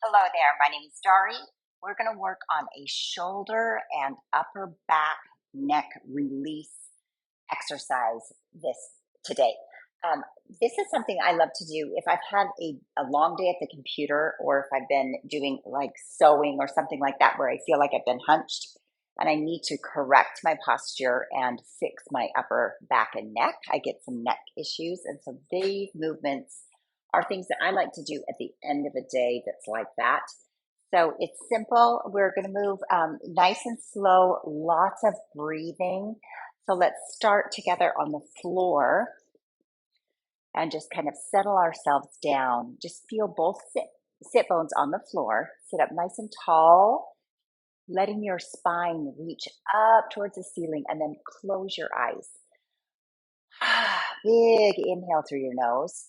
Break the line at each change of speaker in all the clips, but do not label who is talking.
Hello there, my name is Dari. We're going to work on a shoulder and upper back neck release exercise today. Um, this is something I love to do if I've had a long day at the computer, or if I've been doing like sewing or something like that where I feel like I've been hunched and I need to correct my posture and fix my upper back and neck. I get some neck issues, and so these movements are things that I like to do at the end of a day that's like that. So it's simple. We're going to move nice and slow, lots of breathing. So let's start together on the floor and just kind of settle ourselves down. Just feel both sit bones on the floor. Sit up nice and tall, letting your spine reach up towards the ceiling, and then close your eyes. Big inhale through your nose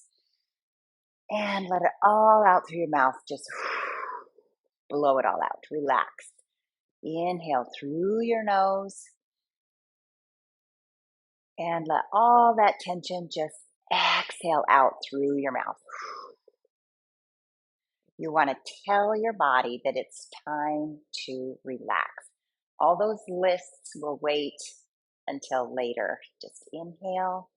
and let it all out through your mouth. Just blow it all out. Relax. Inhale through your nose and let all that tension just exhale out through your mouth. You want to tell your body that it's time to relax. All those lists will wait until later. Just inhale.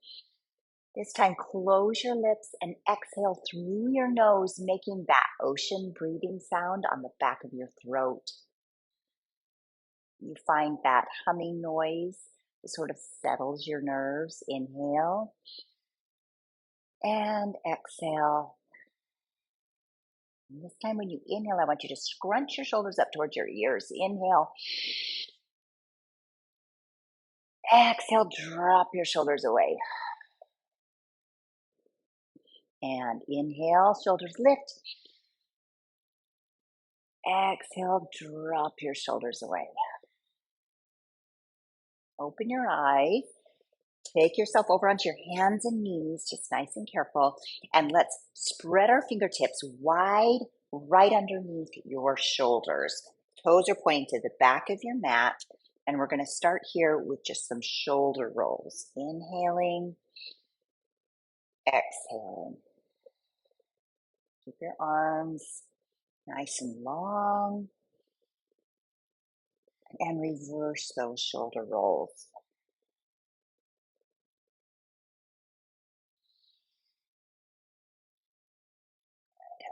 This time, close your lips and exhale through your nose, making that ocean breathing sound on the back of your throat. You find that humming noise sort of settles your nerves. Inhale and exhale. And this time when you inhale, I want you to scrunch your shoulders up towards your ears. Inhale. Exhale, drop your shoulders away. And inhale, shoulders lift. Exhale, drop your shoulders away. Open your eyes. Take yourself over onto your hands and knees, just nice and careful. And let's spread our fingertips wide right underneath your shoulders. Toes are pointing to the back of your mat. And we're going to start here with just some shoulder rolls. Inhaling, exhaling. Keep your arms nice and long. And reverse those shoulder rolls.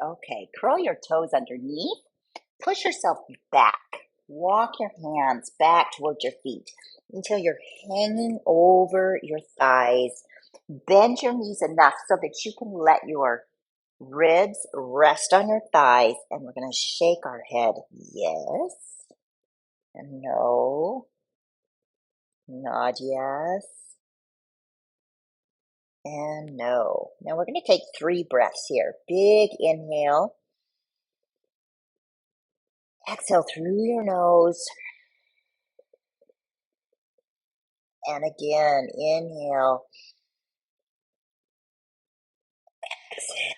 Okay, curl your toes underneath. Push yourself back. Walk your hands back towards your feet until you're hanging over your thighs. Bend your knees enough so that you can let your ribs rest on your thighs. And we're going to shake our head. Yes. And no. Nod yes. And no. Now we're going to take 3 breaths here. Big inhale. Exhale through your nose. And again, inhale. Exhale.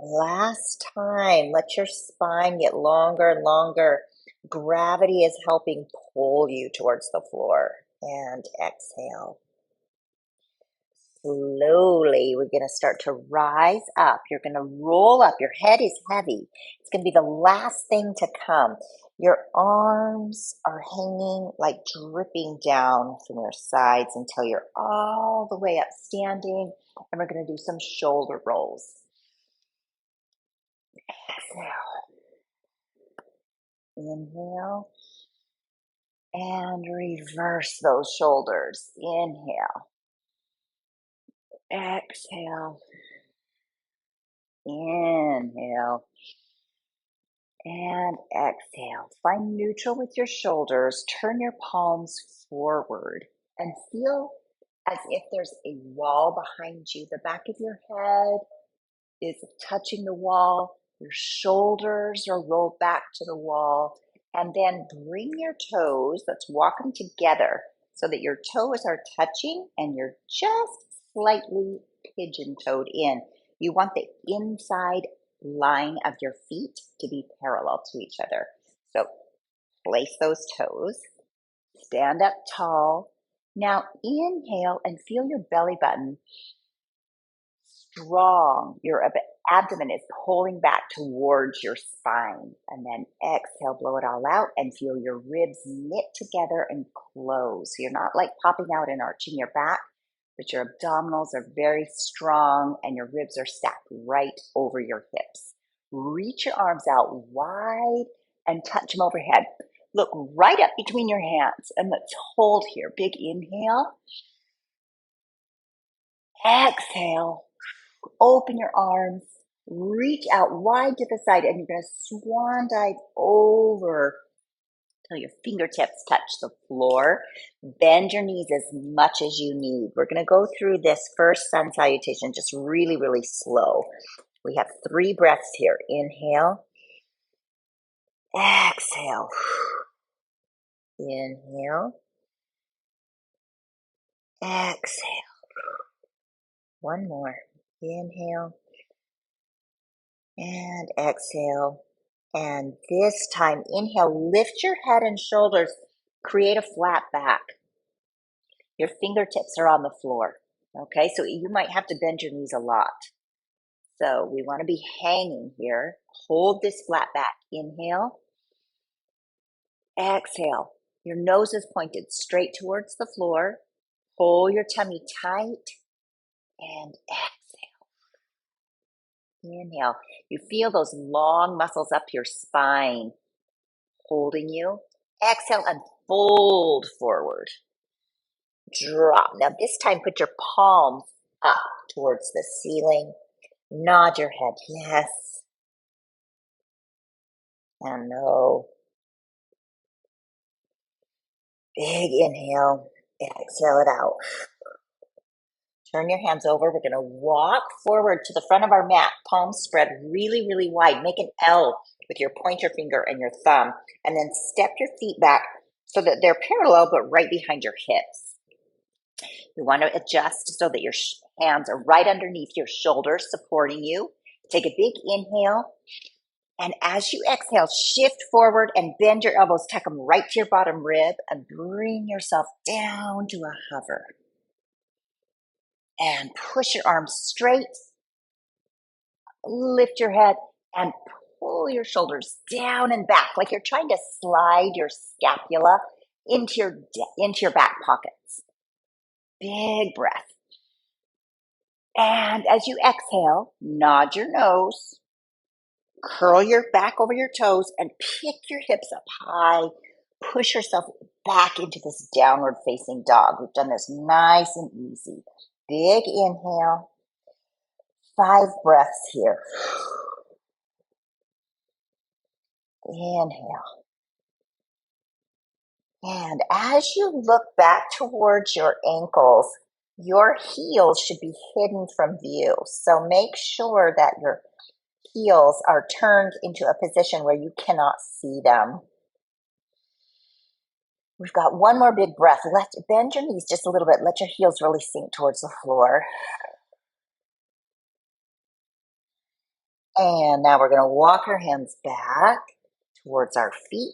Last time, let your spine get longer and longer. Gravity is helping pull you towards the floor. And exhale. Slowly, we're going to start to rise up. You're going to roll up. Your head is heavy. It's going to be the last thing to come. Your arms are hanging, like dripping down from your sides until you're all the way up standing. And we're going to do some shoulder rolls. Exhale. Inhale. And reverse those shoulders. Inhale. Exhale. Inhale. And exhale. Find neutral with your shoulders. Turn your palms forward and feel as if there's a wall behind you. The back of your head is touching the wall. Your shoulders are rolled back to the wall. And then bring your toes. Let's walk them together so that your toes are touching and you're just slightly pigeon-toed in. You want the inside line of your feet to be parallel to each other. So place those toes, stand up tall. Now inhale and feel your belly button strong. Your abdomen is pulling back towards your spine. And then exhale, blow it all out and feel your ribs knit together and close. So you're not like popping out and arching your back, but your abdominals are very strong and your ribs are stacked right over your hips. Reach your arms out wide and touch them overhead. Look right up between your hands and let's hold here. Big inhale. Exhale. Open your arms. Reach out wide to the side and you're going to swan dive over till your fingertips touch the floor. Bend your knees as much as you need. We're going to go through this first sun salutation just really, really slow. We have 3 breaths here. Inhale. Exhale. Inhale. Exhale. One more. Inhale. And exhale. And this time, inhale, lift your head and shoulders, create a flat back. Your fingertips are on the floor. Okay, so you might have to bend your knees a lot. So we want to be hanging here. Hold this flat back. Inhale. Exhale. Your nose is pointed straight towards the floor. Pull your tummy tight and exhale. Inhale. You feel those long muscles up your spine holding you. Exhale and fold forward. Drop. Now this time put your palms up towards the ceiling. Nod your head. Yes. And no. Big inhale. Exhale it out. Turn your hands over. We're going to walk forward to the front of our mat. Palms spread really, really wide. Make an L with your pointer finger and your thumb. And then step your feet back so that they're parallel but right behind your hips. You want to adjust so that your hands are right underneath your shoulders, supporting you. Take a big inhale. And as you exhale, shift forward and bend your elbows. Tuck them right to your bottom rib and bring yourself down to a hover. And push your arms straight. Lift your head and pull your shoulders down and back like you're trying to slide your scapula into your back pockets. Big breath. And as you exhale, nod your nose, curl your back over your toes, and pick your hips up high. Push yourself back into this downward facing dog. We've done this nice and easy. Big inhale. 5 breaths here. Inhale. And as you look back towards your ankles, your heels should be hidden from view. So make sure that your heels are turned into a position where you cannot see them. We've got one more big breath. Bend your knees just a little bit. Let your heels really sink towards the floor. And now we're going to walk our hands back towards our feet.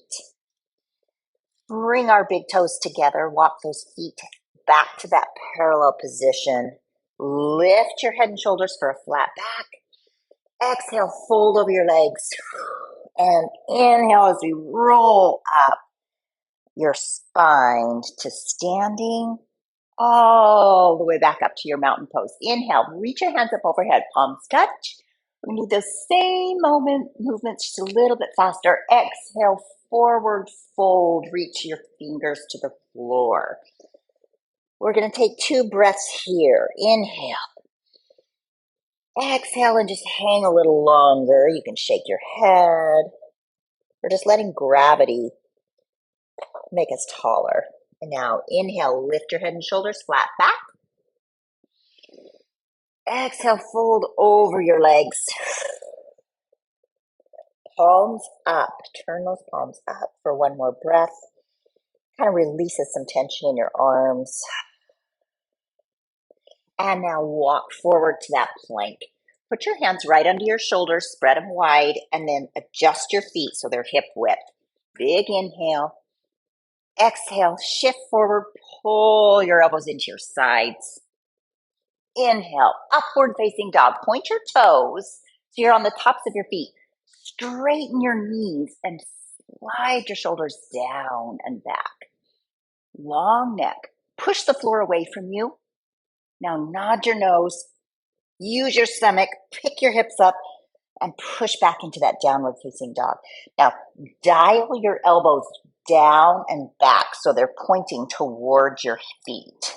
Bring our big toes together. Walk those feet back to that parallel position. Lift your head and shoulders for a flat back. Exhale, fold over your legs. And inhale as we roll up your spine to standing all the way back up to your mountain pose. Inhale, reach your hands up overhead, palms touch. We do the same movements just a little bit faster. Exhale, forward fold, reach your fingers to the floor. We're going to take 2 breaths here. Inhale. Exhale and just hang a little longer. You can shake your head. We're just letting gravity make us taller. And now inhale, lift your head and shoulders flat back. Exhale, fold over your legs. Palms up. Turn those palms up for one more breath. Kind of releases some tension in your arms. And now walk forward to that plank. Put your hands right under your shoulders, spread them wide, and then adjust your feet so they're hip width. Big inhale. Exhale, shift forward, pull your elbows into your sides. inhale, upward facing dog. Point your toes so you're on the tops of your feet. Straighten your knees and slide your shoulders down and back. Long neck. Push the floor away from you. Now nod your nose. Use your stomach. Pick your hips up and push back into that downward facing dog. Now dial your elbows down and back so they're pointing towards your feet.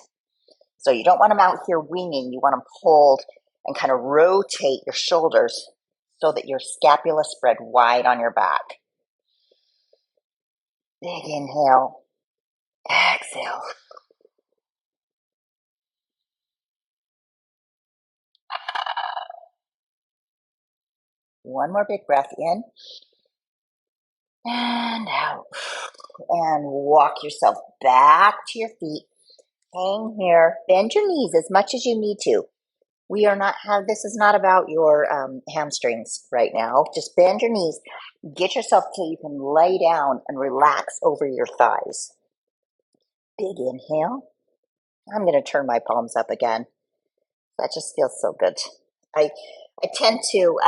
So you don't want them out here winging. You want them pulled and kind of rotate your shoulders so that your scapula spread wide on your back. Big inhale. Exhale. One more big breath in and out. And walk yourself back to your feet. Hang here. Bend your knees as much as you need to. This is not about your hamstrings right now. Just bend your knees. Get yourself till you can lay down and relax over your thighs. Big inhale. I'm going to turn my palms up again. That just feels so good. I tend to,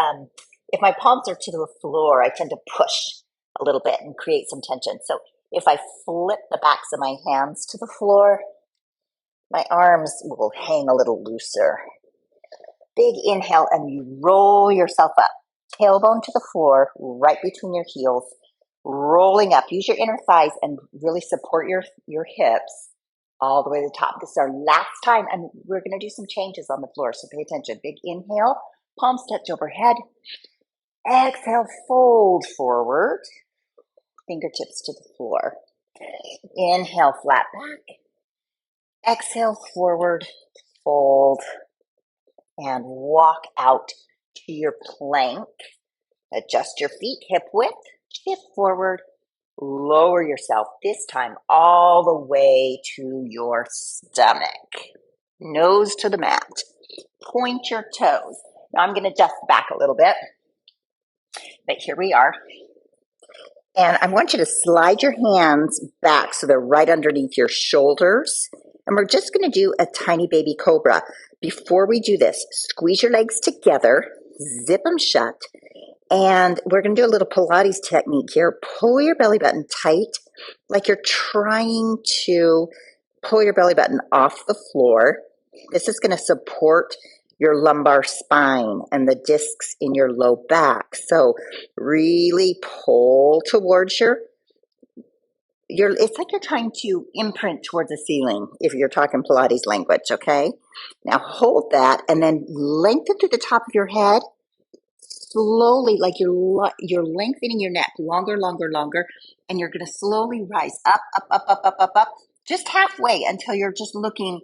if my palms are to the floor, I tend to push a little bit and create some tension. So if I flip the backs of my hands to the floor, my arms will hang a little looser. Big inhale and you roll yourself up. Tailbone to the floor, right between your heels, rolling up. Use your inner thighs and really support your hips all the way to the top. This is our last time, and we're going to do some changes on the floor, so pay attention. Big inhale, palms touch overhead. Exhale, fold forward, fingertips to the floor. Inhale, flat back. Exhale, forward, fold, and walk out to your plank. Adjust your feet, hip width, shift forward, lower yourself, this time all the way to your stomach. Nose to the mat. Point your toes. Now I'm going to adjust back a little bit, but here we are. And I want you to slide your hands back so they're right underneath your shoulders. And we're just going to do a tiny baby cobra. Before we do this, squeeze your legs together, zip them shut, and we're going to do a little Pilates technique here. Pull your belly button tight, like you're trying to pull your belly button off the floor. This is going to support your lumbar spine and the discs in your low back. So really pull towards it's like you're trying to imprint towards the ceiling if you're talking Pilates language, okay? Now hold that and then lengthen to the top of your head. Slowly, like you're lengthening your neck longer, and you're going to slowly rise up, just halfway until you're just looking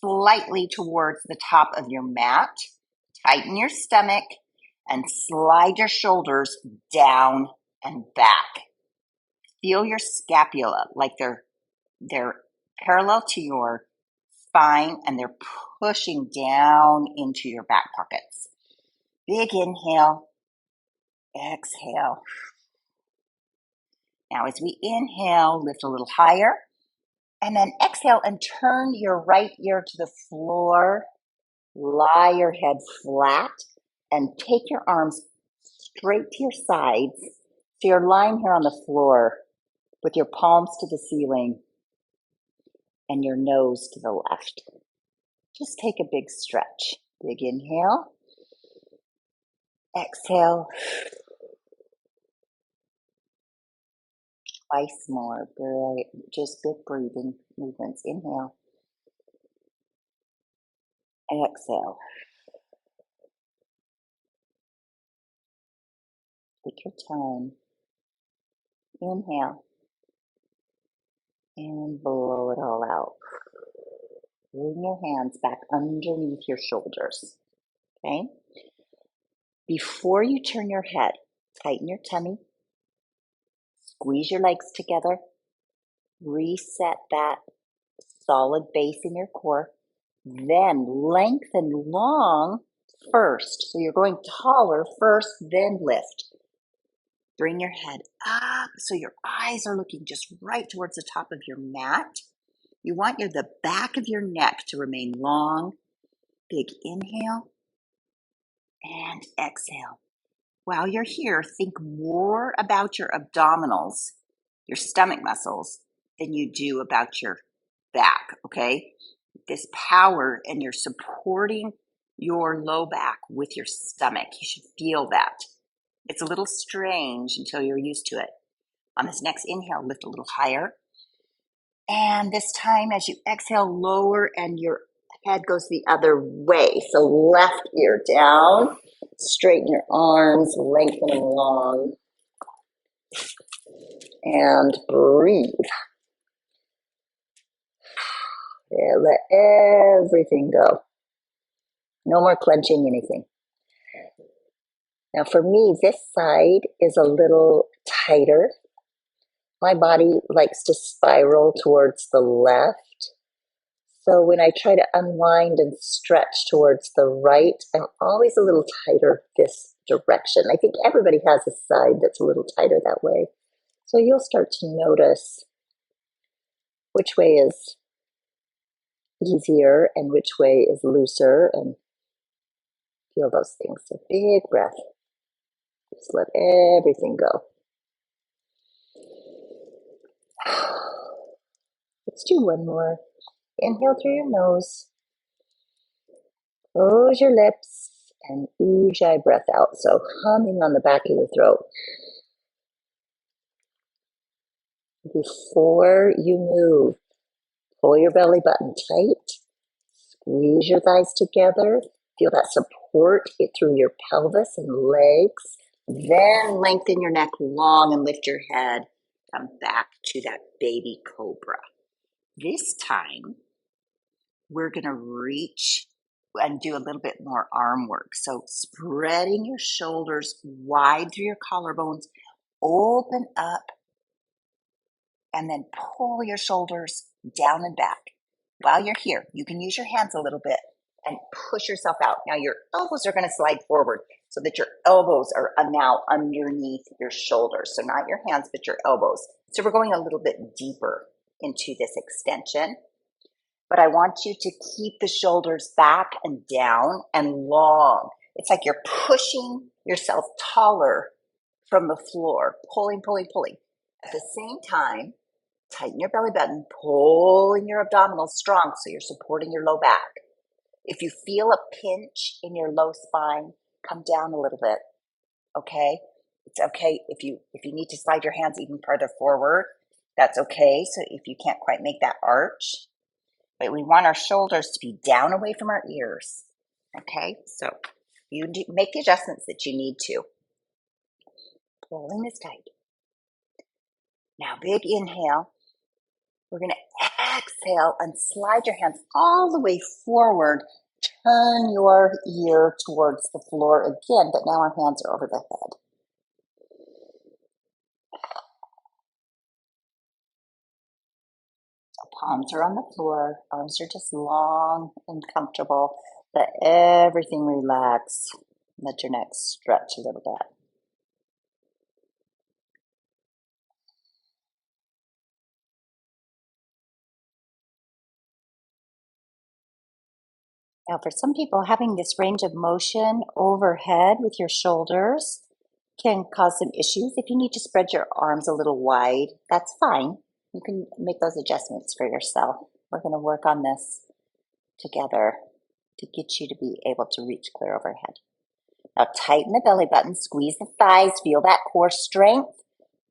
slightly towards the top of your mat. Tighten your stomach and slide your shoulders down and back. Feel your scapula like they're parallel to your spine and they're pushing down into your back pockets. Big inhale, exhale. Now as we inhale, lift a little higher, and then exhale and turn your right ear to the floor. Lie your head flat and take your arms straight to your sides. So you're lying here on the floor with your palms to the ceiling and your nose to the left. Just take a big stretch. Big inhale. Exhale. Twice more. Great. Just big breathing movements. Inhale. Exhale. Take your time. Inhale. And blow it all out. Bring your hands back underneath your shoulders. Okay? Before you turn your head, tighten your tummy. Squeeze your legs together. Reset that solid base in your core. Then lengthen long first. So you're going taller first, then lift. Bring your head up so your eyes are looking just right towards the top of your mat. You want the back of your neck to remain long Big inhale and exhale. While you're here, think more about your abdominals, your stomach muscles, than you do about your back, okay? This power, and you're supporting your low back with your stomach. You should feel that. It's a little strange until you're used to it. On this next inhale, lift a little higher. And this time, as you exhale, lower and your head goes the other way. So left ear down, straighten your arms, lengthen them long, and breathe. Yeah, let everything go. No more clenching anything. Now for me, this side is a little tighter. My body likes to spiral towards the left. So when I try to unwind and stretch towards the right, I'm always a little tighter this direction. I think everybody has a side that's a little tighter that way. So you'll start to notice which way is easier and which way is looser, and feel those things. So big breath. Just let everything go. Let's do one more. Inhale through your nose. Close your lips and ujjayi breath out. So humming on the back of your throat. Before you move, pull your belly button tight. Squeeze your thighs together. Feel that support get through your pelvis and legs. Then lengthen your neck long and lift your head. Come back to that baby cobra. This time, we're going to reach and do a little bit more arm work. So spreading your shoulders wide through your collarbones, open up, and then pull your shoulders down and back. While you're here, you can use your hands a little bit and push yourself out. Now your elbows are going to slide forward so that your elbows are now underneath your shoulders. So not your hands, but your elbows. So we're going a little bit deeper into this extension. But I want you to keep the shoulders back and down and long. It's like you're pushing yourself taller from the floor, pulling, pulling, pulling. At the same time, tighten your belly button, pulling your abdominals strong so you're supporting your low back. If you feel a pinch in your low spine, come down a little bit, okay? It's okay if you need to slide your hands even farther forward, that's okay. So if you can't quite make that arch, but we want our shoulders to be down away from our ears, okay? So you make the adjustments that you need to. Pulling this tight. Now big inhale. We're going to exhale and slide your hands all the way forward. Turn your ear towards the floor again, but now our hands are over the head. Palms are on the floor. Arms are just long and comfortable. Let everything relax. Let your neck stretch a little bit. Now, for some people, having this range of motion overhead with your shoulders can cause some issues. If you need to spread your arms a little wide, that's fine. You can make those adjustments for yourself. We're going to work on this together to get you to be able to reach clear overhead. Now, tighten the belly button, squeeze the thighs, feel that core strength.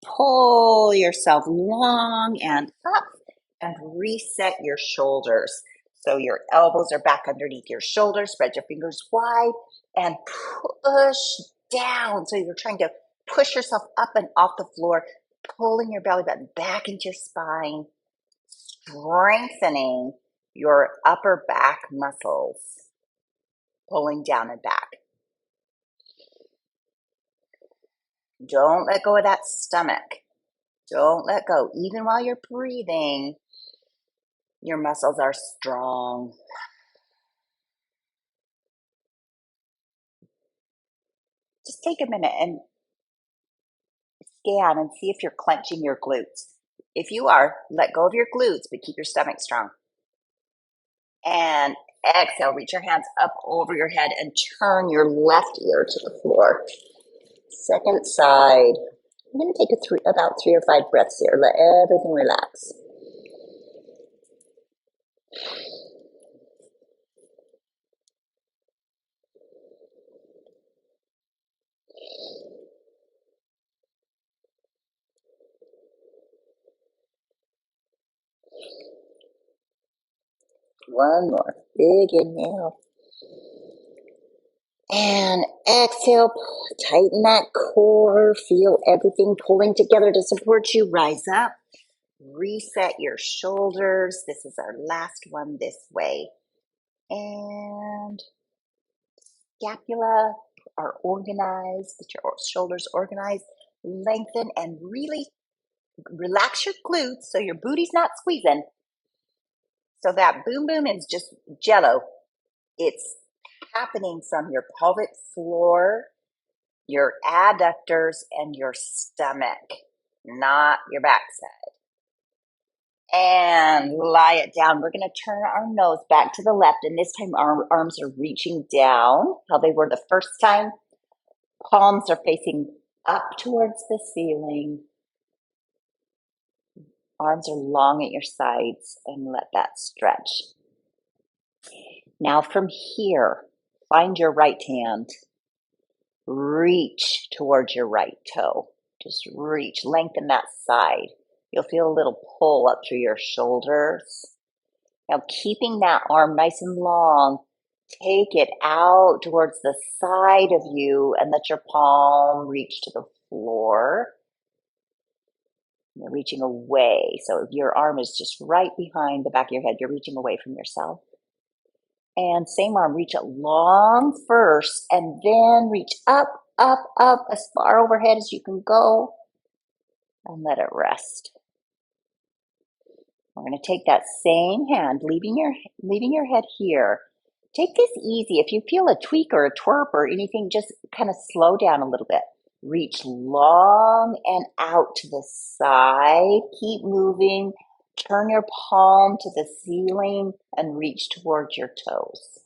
Pull yourself long and up and reset your shoulders. So your elbows are back underneath your shoulders. Spread your fingers wide and push down. So you're trying to push yourself up and off the floor, pulling your belly button back into your spine, strengthening your upper back muscles, pulling down and back. Don't let go of that stomach. Don't let go. Even while you're breathing, your muscles are strong. Just take a minute and scan and see if you're clenching your glutes. If you are, let go of your glutes, but keep your stomach strong. And exhale, reach your hands up over your head and turn your left ear to the floor. Second side. I'm going to take about 3 or 5 breaths here. Let everything relax. One more. Big inhale. And exhale. Tighten that core. Feel everything pulling together to support you. Rise up. Reset your shoulders. This is our last one this way. And scapula are organized. Get your shoulders organized. Lengthen and really relax your glutes so your booty's not squeezing. So that boom boom is just jello. It's happening from your pelvic floor, your adductors, and your stomach, not your backside. And lie it down. We're going to turn our nose back to the left, and this time our arms are reaching down, how they were the first time. Palms are facing up towards the ceiling. Arms are long at your sides, and let that stretch. Now from here, find your right hand. Reach towards your right toe. Just reach, lengthen that side. You'll feel a little pull up through your shoulders. Now keeping that arm nice and long, take it out towards the side of you and let your palm reach to the floor. You're reaching away. So your arm is just right behind the back of your head. You're reaching away from yourself. And same arm, reach it long first and then reach up, up, up as far overhead as you can go and let it rest. We're going to take that same hand, leaving your head here. Take this easy. If you feel a tweak or a twerp or anything, just kind of slow down a little bit. Reach long and out to the side. Keep moving. Turn your palm to the ceiling and reach towards your toes.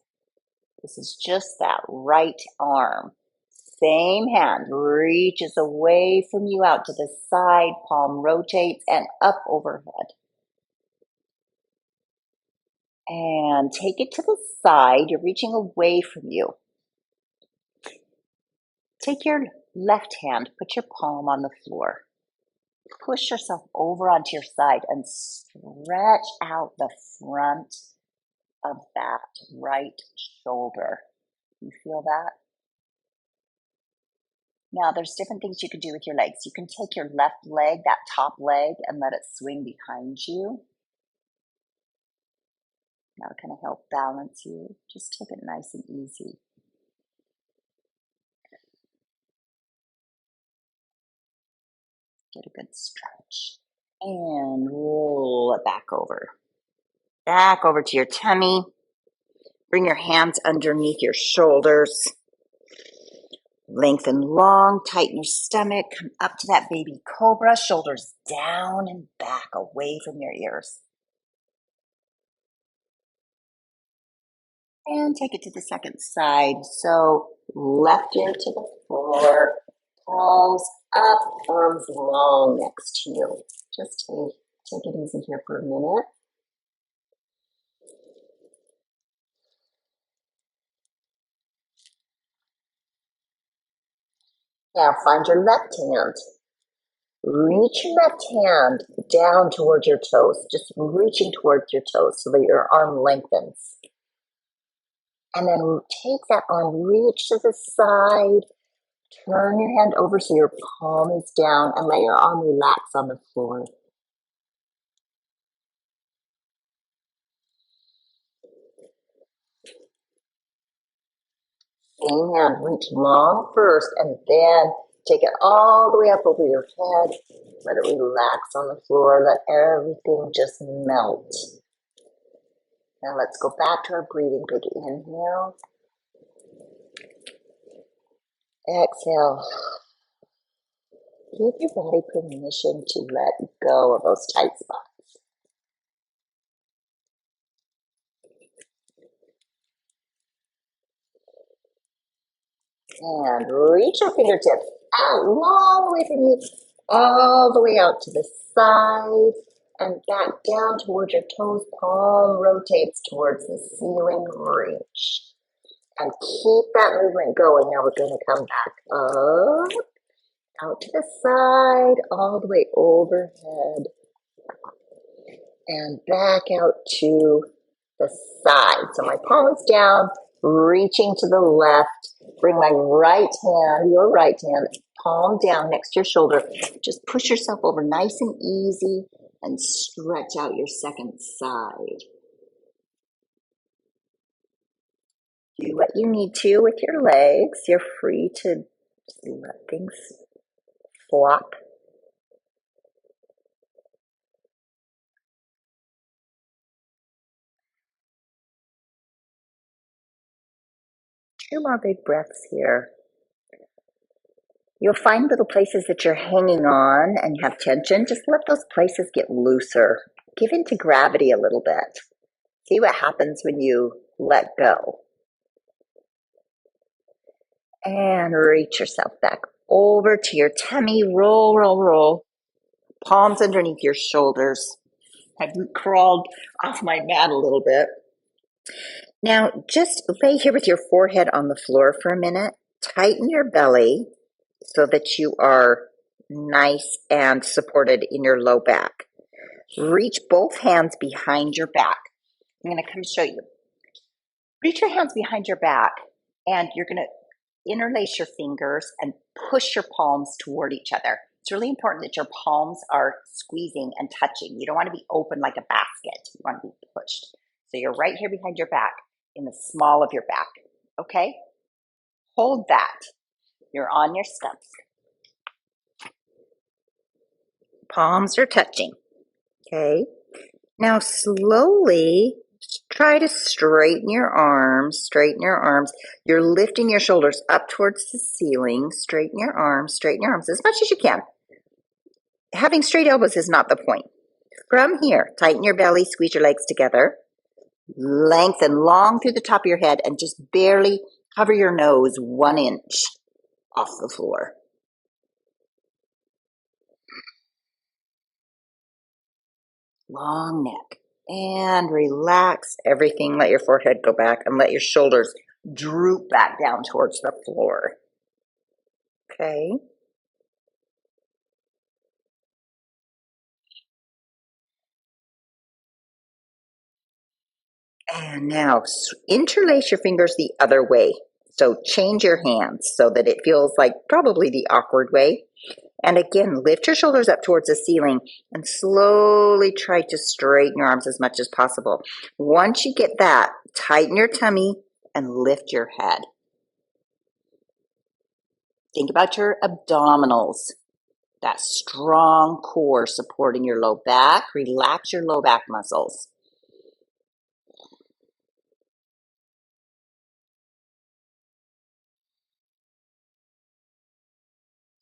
This is just that right arm. Same hand reaches away from you out to the side. Palm rotates and up overhead. And take it to the side. You're reaching away from you. Take your left hand, put your palm on the floor. Push yourself over onto your side and stretch out the front of that right shoulder. You feel that? Now, there's different things you can do with your legs. You can take your left leg, that top leg, and let it swing behind you. That'll kind of help balance you. Just take it nice and easy. Get a good stretch. And roll it back over. Back over to your tummy. Bring your hands underneath your shoulders. Lengthen long, tighten your stomach. Come up to that baby cobra. Shoulders down and back, away from your ears. And take it to the second side. So left ear to the floor. Palms up, arms long next to you. Just take it easy here for a minute. Now find your left hand. Reach your left hand down towards your toes, just reaching towards your toes so that your arm lengthens. And then take that arm, reach to the side, turn your hand over so your palm is down, and let your arm relax on the floor. Same hand, reach long first, and then take it all the way up over your head. Let it relax on the floor. Let everything just melt. Now let's go back to our breathing. Big inhale. Exhale. Give your body permission to let go of those tight spots. And reach your fingertips out long away from you, all the way out to the side and back down towards your toes. Palm rotates towards the ceiling. Reach. And keep that movement going. Now we're going to come back up, out to the side, all the way overhead, and back out to the side. So my palm is down, reaching to the left. Bring my right hand, your right hand, palm down next to your shoulder. Just push yourself over nice and easy and stretch out your second side. Do what you need to with your legs. You're free to let things flop. Two more big breaths here. You'll find little places that you're hanging on and you have tension. Just let those places get looser. Give in to gravity a little bit. See what happens when you let go. And reach yourself back over to your tummy. Roll, roll, roll. Palms underneath your shoulders. I've crawled off my mat a little bit. Now, just lay here with your forehead on the floor for a minute. Tighten your belly so that you are nice and supported in your low back. Reach both hands behind your back. I'm going to come show you. Reach your hands behind your back, and you're going to interlace your fingers and push your palms toward each other. It's really important that your palms are squeezing and touching. You don't want to be open like a basket. You want to be pushed. So you're right here behind your back in the small of your back. Okay? Hold that. You're on your stomach. Palms are touching. Okay? Now slowly try to straighten your arms, straighten your arms. You're lifting your shoulders up towards the ceiling. Straighten your arms as much as you can. Having straight elbows is not the point. From here, tighten your belly, squeeze your legs together. Lengthen long through the top of your head and just barely cover your nose 1 inch off the floor. Long neck. And relax everything. Let your forehead go back and let your shoulders droop back down towards the floor. Okay. And now interlace your fingers the other way. So change your hands so that it feels like probably the awkward way. And again, lift your shoulders up towards the ceiling and slowly try to straighten your arms as much as possible. Once you get that, tighten your tummy and lift your head. Think about your abdominals, that strong core supporting your low back. Relax your low back muscles.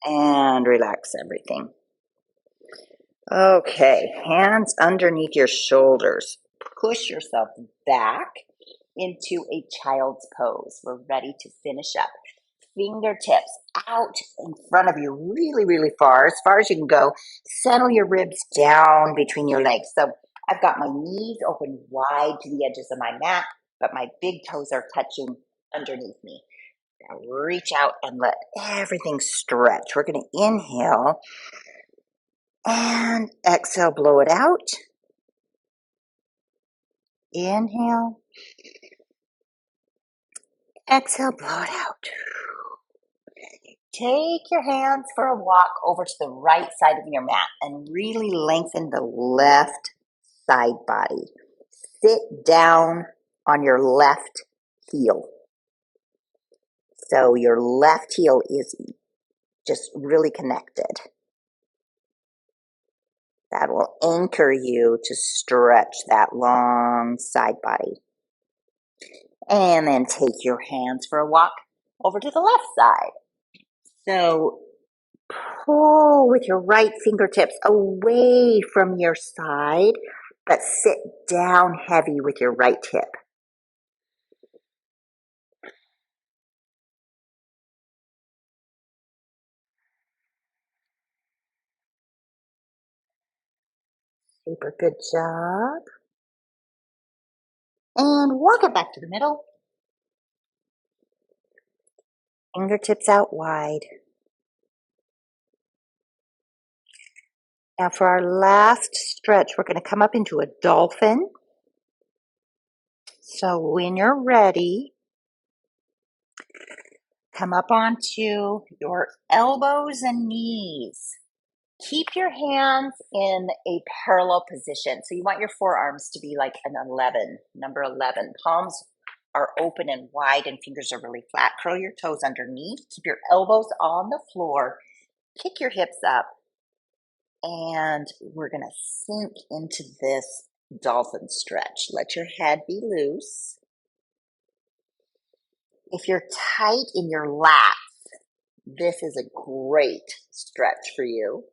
And relax everything. Okay, hands underneath your shoulders. Push yourself back into a child's pose. We're ready to finish up. Fingertips out in front of you, really, really far as you can go. Settle your ribs down between your legs. So I've got my knees open wide to the edges of my mat, but my big toes are touching underneath me. Now reach out and let everything stretch. We're going to inhale and exhale, blow it out. Inhale. Exhale, blow it out. Take your hands for a walk over to the right side of your mat and really lengthen the left side body. Sit down on your left heel. So your left heel is just really connected. That will anchor you to stretch that long side body. And then take your hands for a walk over to the left side. So pull with your right fingertips away from your side, but sit down heavy with your right hip. Super good job. And walk it back to the middle. Fingertips out wide. Now for our last stretch, we're going to come up into a dolphin. So when you're ready, come up onto your elbows and knees. Keep your hands in a parallel position. So you want your forearms to be like an 11, number 11. Palms are open and wide and fingers are really flat. Curl your toes underneath. Keep your elbows on the floor. Kick your hips up. And we're going to sink into this dolphin stretch. Let your head be loose. If you're tight in your lats, this is a great stretch for you.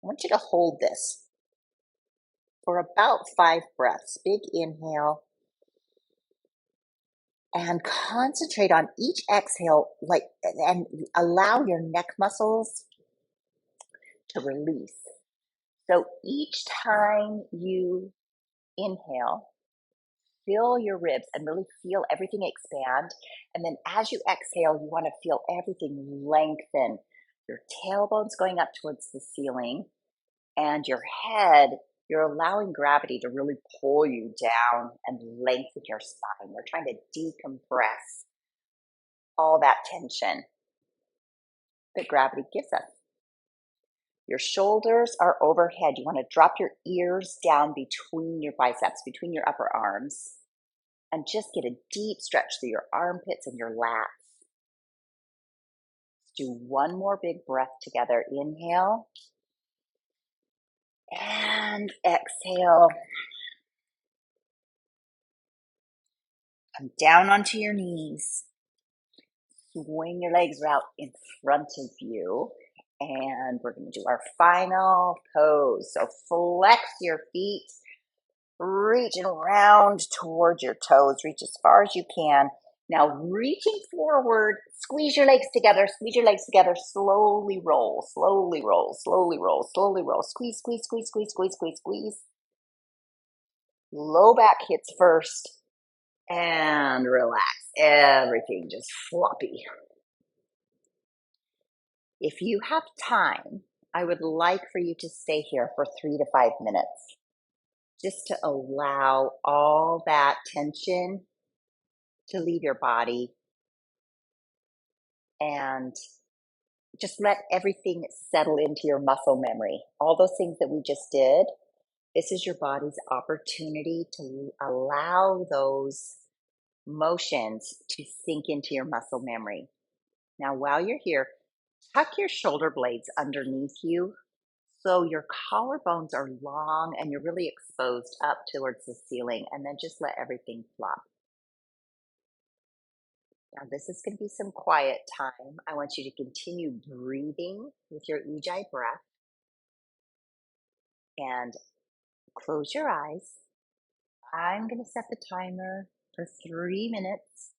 I want you to hold this for about 5 breaths. Big inhale. And concentrate on each exhale, and allow your neck muscles to release. So each time you inhale, fill your ribs and really feel everything expand. And then as you exhale, you want to feel everything lengthen. Your tailbone's going up towards the ceiling, and your head, you're allowing gravity to really pull you down and lengthen your spine. We're trying to decompress all that tension that gravity gives us. Your shoulders are overhead. You want to drop your ears down between your biceps, between your upper arms, and just get a deep stretch through your armpits and your lats. Let's do one more big breath together. Inhale and exhale. Come down onto your knees. Swing your legs out in front of you. And we're going to do our final pose. So flex your feet. Reach and round towards your toes. Reach as far as you can. Now reaching forward, squeeze your legs together, slowly roll, slowly roll, slowly roll, slowly roll. Squeeze, squeeze, squeeze, squeeze, squeeze, squeeze, squeeze. Low back hits first and relax. Everything just floppy. If you have time, I would like for you to stay here for 3 to 5 minutes, just to allow all that tension to leave your body and just let everything settle into your muscle memory. All those things that we just did, this is your body's opportunity to allow those motions to sink into your muscle memory. Now, while you're here, tuck your shoulder blades underneath you so your collarbones are long and you're really exposed up towards the ceiling, and then just let everything flop. Now, this is going to be some quiet time. I want you to continue breathing with your Ujjayi breath and close your eyes. I'm going to set the timer for 3 minutes,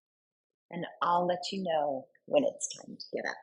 and I'll let you know when it's time to get up.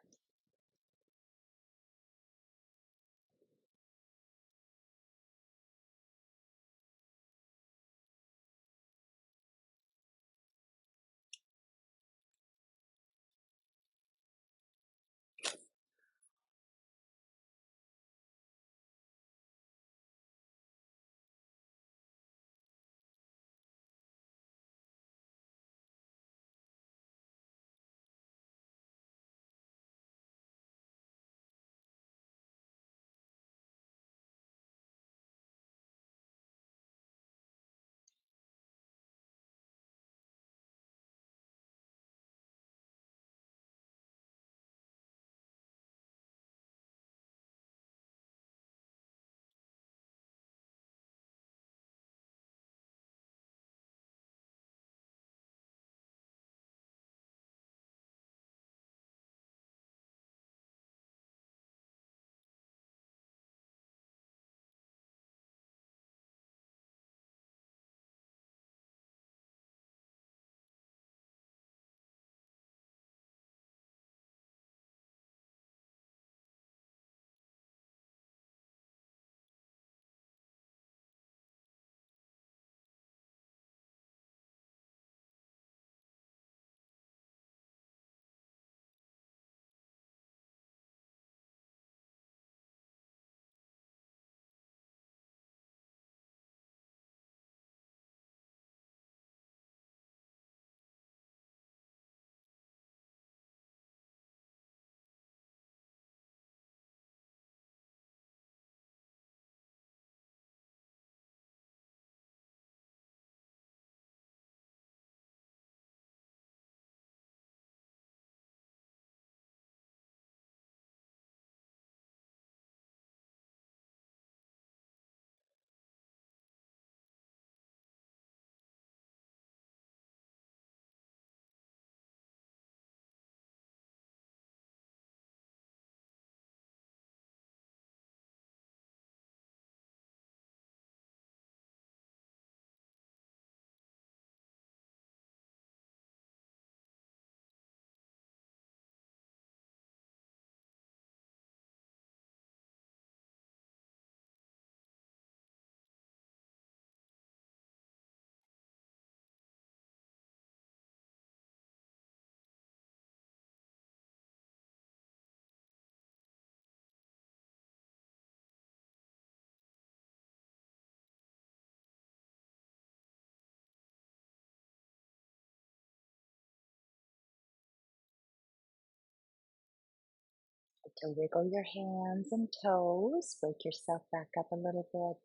to wiggle your hands and toes. Wake yourself back up a little bit.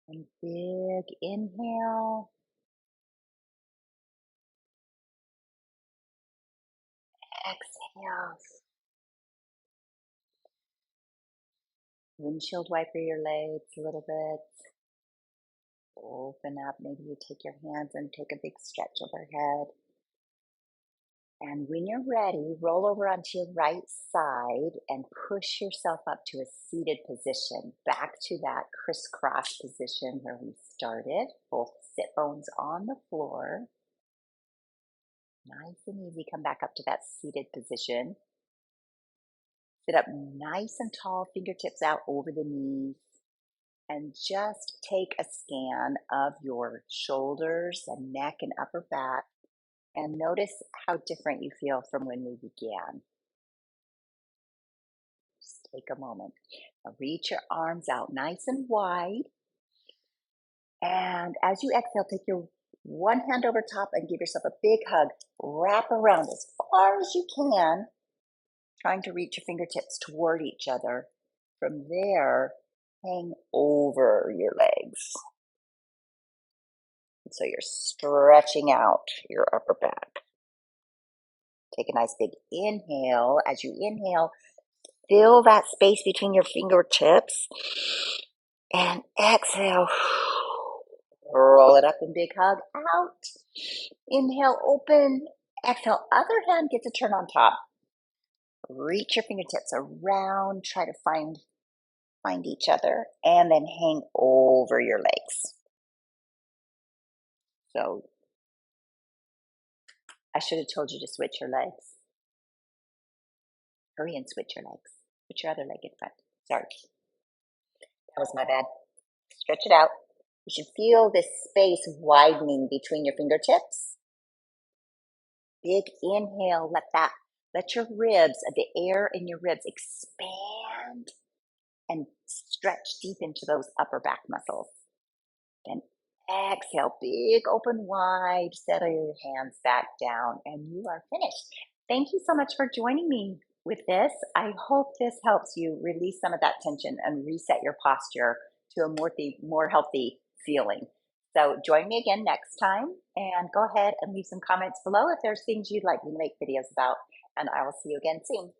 And big inhale. Exhale. Windshield wiper your legs a little bit. Open up. Maybe you take your hands and take a big stretch overhead. And when you're ready, roll over onto your right side and push yourself up to a seated position. Back to that crisscross position where we started. Both sit bones on the floor. Nice and easy. Come back up to that seated position. Sit up nice and tall, fingertips out over the knees. And just take a scan of your shoulders and neck and upper back and notice how different you feel from when we began. Just take a moment. Now reach your arms out nice and wide. And as you exhale, take your one hand over top and give yourself a big hug. Wrap around as far as you can, trying to reach your fingertips toward each other. From there, hang over your legs. So you're stretching out your upper back. Take a nice big inhale. As you inhale, fill that space between your fingertips. And exhale. Roll it up in big hug out. Inhale, open. Exhale, other hand gets a turn on top. Reach your fingertips around. Try to find each other. And then hang over your legs. So I should have told you to switch your legs. Hurry and switch your legs. Put your other leg in front. Sorry. That was my bad. Stretch it out. You should feel this space widening between your fingertips. Big inhale. Let your ribs, the air in your ribs expand and stretch deep into those upper back muscles. Then exhale, big open wide, settle your hands back down, and you are finished. Thank you so much for joining me with this. I hope this helps you release some of that tension and reset your posture to a more healthy feeling. So join me again next time, and go ahead and leave some comments below if there's things you'd like me to make videos about, and I will see you again soon.